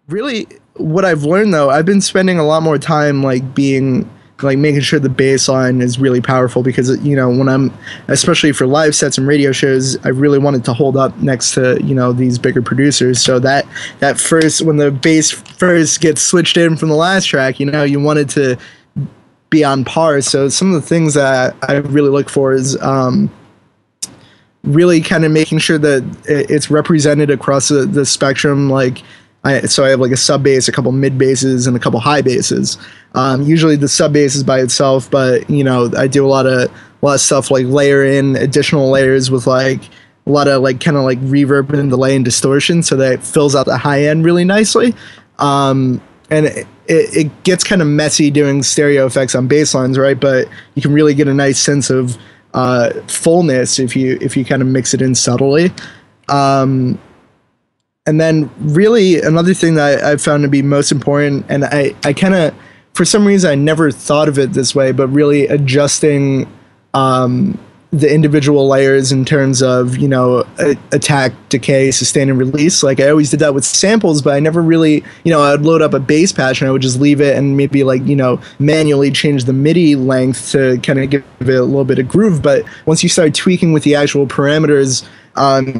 Really, what I've learned though, I've been spending a lot more time like being like making sure the bass line is really powerful because when I'm especially for live sets and radio shows, I really wanted to hold up next to these bigger producers. So that first when the bass first gets switched in from the last track, you wanted to be on par. So some of the things that I really look for is really kind of making sure that it's represented across the spectrum. Like so I have like a sub bass, a couple mid basses, and a couple high basses. Usually the sub bass is by itself, but I do a lot of stuff like layer in additional layers with like a lot of like kind of like reverb and delay and distortion, so that it fills out the high end really nicely. And it gets kind of messy doing stereo effects on bass lines, right? But you can really get a nice sense of fullness if you kind of mix it in subtly. And then really another thing that I've found to be most important, and I kind of, for some reason, I never thought of it this way, but really adjusting the individual layers in terms of, attack, decay, sustain, and release. Like I always did that with samples, but I never really, I'd load up a bass patch and I would just leave it and maybe like, manually change the MIDI length to kind of give it a little bit of groove. But once you start tweaking with the actual parameters,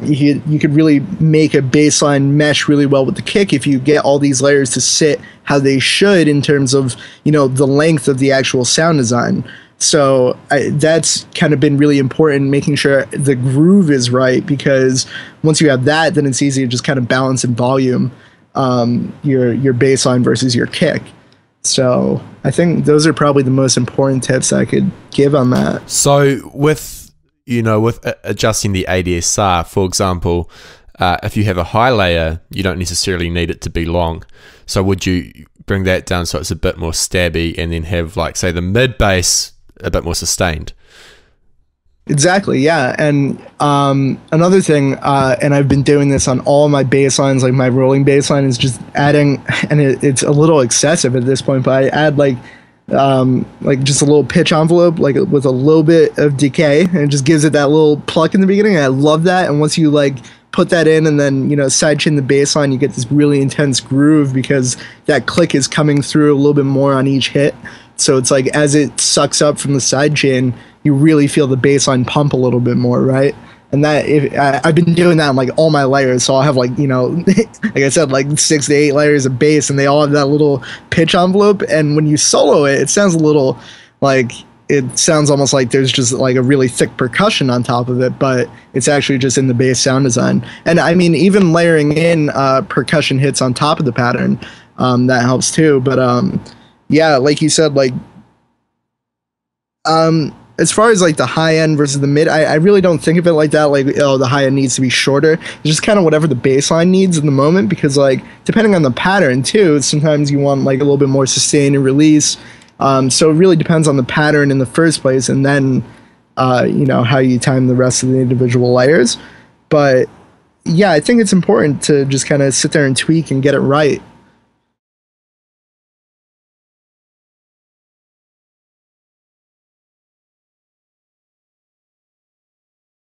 you could really make a bass line mesh really well with the kick if you get all these layers to sit how they should in terms of, the length of the actual sound design. So that's kind of been really important, making sure the groove is right, because once you have that, then it's easy to just kind of balance in volume your bass line versus your kick. So I think those are probably the most important tips I could give on that. So with adjusting the ADSR, for example, if you have a high layer, you don't necessarily need it to be long. So would you bring that down so it's a bit more stabby, and then have like, say, the mid bass a bit more sustained? Exactly, yeah. And another thing, and I've been doing this on all my bass lines, like my rolling bass line is just adding, and it's a little excessive at this point, but I add like just a little pitch envelope, like with a little bit of decay, and it just gives it that little pluck in the beginning. And I love that. And once you like put that in and then sidechain the bass line, you get this really intense groove because that click is coming through a little bit more on each hit. So it's like as it sucks up from the sidechain, you really feel the bass line pump a little bit more, right? And that I've been doing that on like all my layers, so I'll have like like I said, like 6 to 8 layers of bass, and they all have that little pitch envelope. And when you solo it, it sounds a little like, it sounds almost like there's just like a really thick percussion on top of it, but it's actually just in the bass sound design. And I mean, even layering in percussion hits on top of the pattern, that helps too. But yeah, like you said, like as far as like the high end versus the mid, I really don't think of it like that. Like, oh, the high end needs to be shorter. It's just kind of whatever the bass line needs in the moment, because like depending on the pattern too, sometimes you want like a little bit more sustain and release. So it really depends on the pattern in the first place, and then how you time the rest of the individual layers. But yeah, I think it's important to just kind of sit there and tweak and get it right.